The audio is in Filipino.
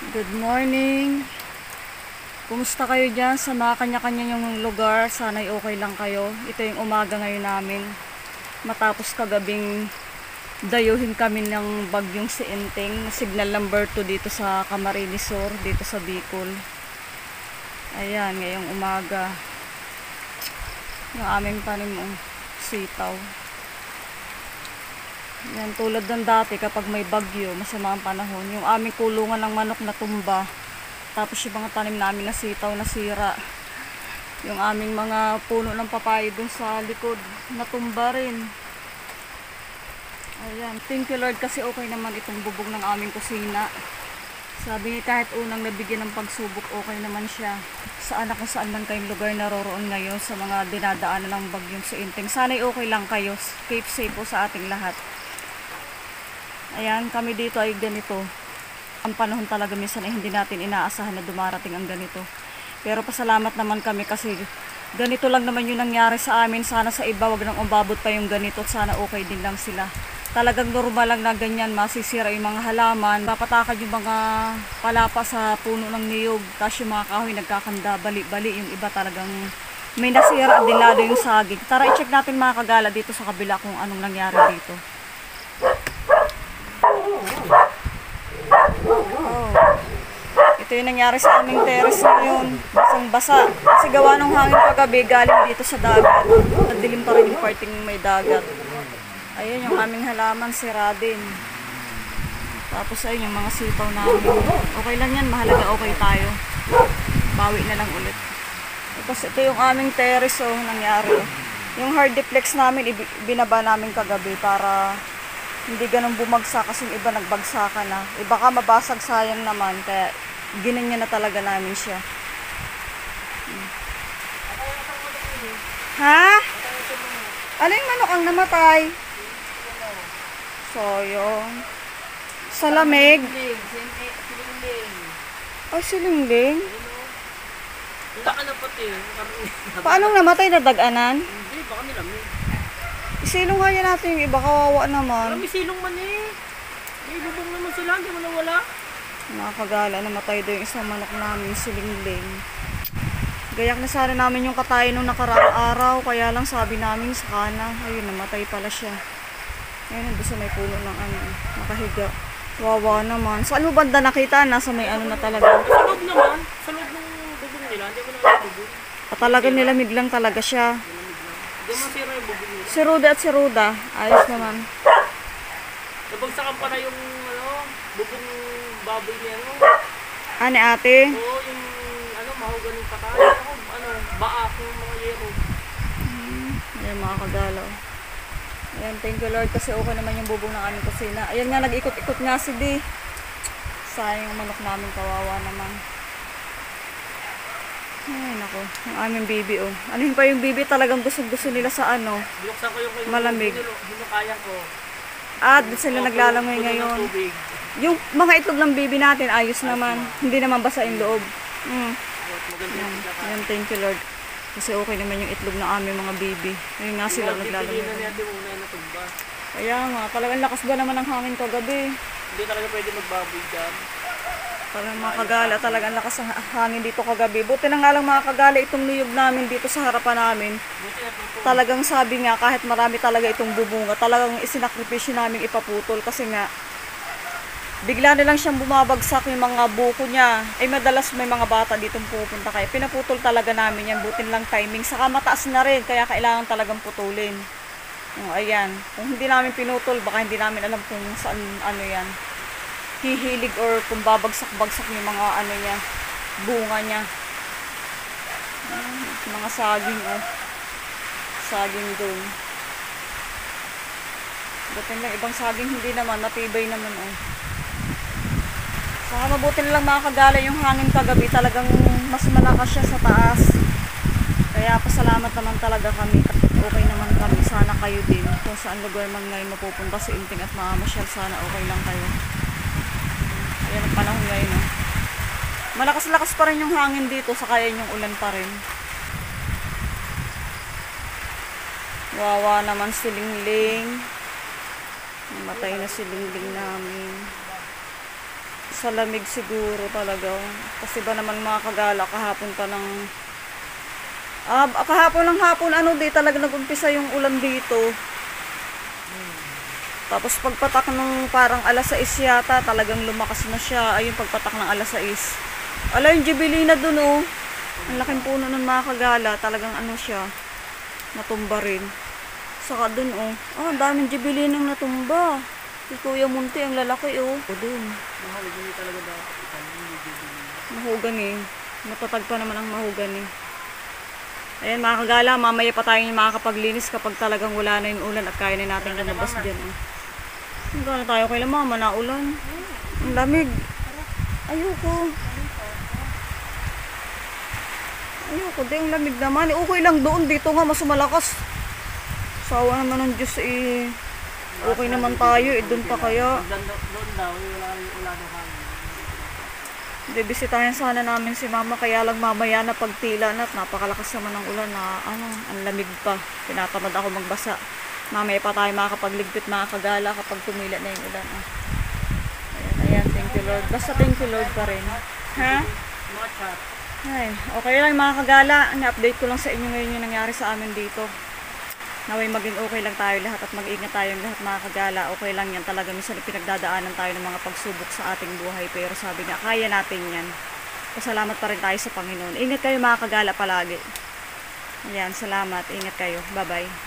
Good morning. Kumusta kayo dyan sa mga kanya-kanya yung lugar? Sana'y okay lang kayo. Ito yung umaga ngayon namin. Matapos kagabing dayuhin kami ng bagyong si Enteng. Signal number 2 dito sa Camarines Sur, dito sa Bicol. Ayan, ngayong umaga. Yung aming tanim sitaw. Yan, tulad ng dati kapag may bagyo, masama ang panahon. Yung aming kulungan ng manok na tumba. Tapos yung mga tanim namin na sitaw nasira. Yung aming mga puno ng papayo dun sa likod, natumba rin. Ayan, thank you Lord kasi okay naman itong bubong ng aming kusina. Sabi niya kahit unang nabigyan ng pagsubok, okay naman siya. Saan kung saan man kayong lugar naroroon ngayon sa mga dinadaanan ng bagyong si Enteng. Sana'y okay lang kayo. Keep safe po sa ating lahat. Ayan, kami dito ay ganito. Ang panahon talaga minsan ay hindi natin inaasahan na dumarating ang ganito. Pero pasalamat naman kami kasi ganito lang naman yung nangyari sa amin. Sana sa iba wag nang umabot pa yung ganito. Sana okay din lang sila. Talagang normal lang na ganyan, masisira yung mga halaman. Papatakad yung mga palapa sa puno ng niyog. Tapos yung mga kahoy nagkakanda, bali-bali. Yung iba talagang may nasira din lalo yung saging. Tara i-check natin mga kagala dito sa kabila kung anong nangyari dito. Oh. Ito yung nangyari sa aming terrace ngayon. Basang-basa. Kasi gawa ng hangin paggabi galing dito sa dagat. Nadilim pa rin yung parting may dagat. Ayun yung aming halaman, sira din. Tapos ayun yung mga sitaw namin. Okay lang yan, mahalaga okay tayo. Bawi na lang ulit. Tapos ito yung aming terrace nangyari. Yung hardiplex namin, binaba namin kagabi para hindi ganun bumagsak kasi yung iba nagbagsakan na. Iba ka mabasag, sayang naman. Kaya ginanya na talaga namin siya. Ha? Ano yung manok ang namatay? Sayang. Sa lamig? Silingling. Ay, silingling? Wala ka na pati. Paanong namatay? Nadaganan? Hindi, baka nilamig. Isilong kaya natin yung iba, kawawa naman. May silong man eh. May bubong naman sila, hindi mo nawala. Nakakagala, namatay daw yung isang manok namin, silingling. Gayak na sana namin yung katayin nung nakaraang araw, kaya lang sabi namin sa kana. Ayun, namatay pala siya. Ayun, nandun sa may puno ng nakahiga. Wawa naman. Saan mo banda nakita? Nasa may na talaga. Sa loob naman, sa loob ng bubong nila, hindi mo naman bubong. Talaga nilamig lang talaga siya. Hindi mo sira yung bubong nila. Si Ruda at si Ruda, ayos naman. Nabagsakan pa na yung bubong baboy niya. Ani ate? Oo, yung mahugan yung patay. Baak yung mga yero. Ayan mga kagalaw. Ayan, thank you Lord kasi okay naman yung bubong ng aming kusina. Ayan nga, nag-ikot-ikot nga si Di. Sayang yung manok namin, kawawa naman. Ay nako, yung aming bibi Ano yun pa yung bibi, talagang gusto nila sa Binuksan ko yung malamig. Hinukaya ko. Doon sila naglalangoy ngayon. Yung mga itlog ng bibi natin, ayos naman. Hindi naman basa yung loob. Ayan, thank you Lord. Kasi okay naman yung itlog ng aming mga bibi. Ngayon nga sila naglalangoy. Kaya nga, talagang lakas ba naman ang hangin kagabi. Hindi talaga pwede magbaboy dyan. Talagang mga kagala, talagang lakas ang hangin dito kagabi. Buti na nga lang mga kagala itong niyog namin dito sa harapan namin. Talagang sabi nga kahit marami talaga itong bubunga, talagang isinakripisyo namin ipaputol kasi nga bigla na lang siyang bumabagsak yung mga buko niya. Madalas may mga bata ditong pupunta kaya pinaputol talaga namin yan. Butin lang timing. Saka mataas na rin kaya kailangan talagang putulin. Ayan. Kung hindi namin pinutol, baka hindi namin alam kung saan yan. Hihilig or kung babagsak-bagsak yung mga niya, bunga niya. Mga saging saging doon. Butin lang ibang saging hindi naman, matibay naman Saka mabuti na lang mga kagala yung hangin kagabi, talagang mas malakas siya sa taas. Kaya pasalamat naman talaga kami at okay naman kami. Sana kayo din. Kung saan lugar man ngayon mapupunta si Enteng at mamamasyal, sana okay lang kayo. Ayan ang panahon ngayon Malakas-lakas pa rin yung hangin dito, saka yan yung ulan pa rin. Wawa naman si Lingling. Namatay na si Lingling namin. Sa lamig siguro talaga. Kasi ba naman mga kagala, kahapon pa ng... kahapon ng hapon, di talaga nag-umpisa yung ulan dito. Tapos pagpatak ng parang alas 6 yata, talagang lumakas na siya. Ayun, pagpatak ng alas 6. Ala, yung Gibellina dun, oh. Ang laking puno nun mga kagala. Talagang siya, natumba rin. Saka dun, oh. Ang daming Gibellinang natumba. Si Kuya Munti, ang lalaki, oh. O dun. Mahogany talaga dapat. Mahogany. Matatag pa naman ang mahogany. Ayan mga kagala, mamaya pa tayo makakapaglinis kapag talagang wala na yung ulan at kaya na natin lumabas dyan. Hindi na tayo kailan mama na ulan. Ang lamig. Ayoko. Ayoko, di ang lamig naman. Okay lang doon, dito nga mas malakas. Sawa naman ng Diyos eh. Okay naman tayo eh, doon pa kaya. Doon daw, wala ng hangin. Bibisitahin sana namin si mama, kaya lang mamaya na pagtila na at napakalakas naman ng ulan na ang lamig pa. Tinatamad ako magbasa. Mamaya pa tayo makakapagligpit mga kagala kapag tumila na yung ulan. Ayan, thank you Lord. Basta thank you Lord pa rin. Ha? Mga chat. Ay, okay lang mga kagala. Ni-update ko lang sa inyo ngayon yung nangyari sa amin dito. Naway maging okay lang tayo lahat at mag-ingat tayong lahat mga kagala. Okay lang yan talaga. Minsan pinagdadaanan tayo ng mga pagsubok sa ating buhay. Pero sabi nga, kaya natin yan. Pasalamat pa rin tayo sa Panginoon. Ingat kayo mga kagala palagi. Ayan, salamat. Ingat kayo. Bye-bye.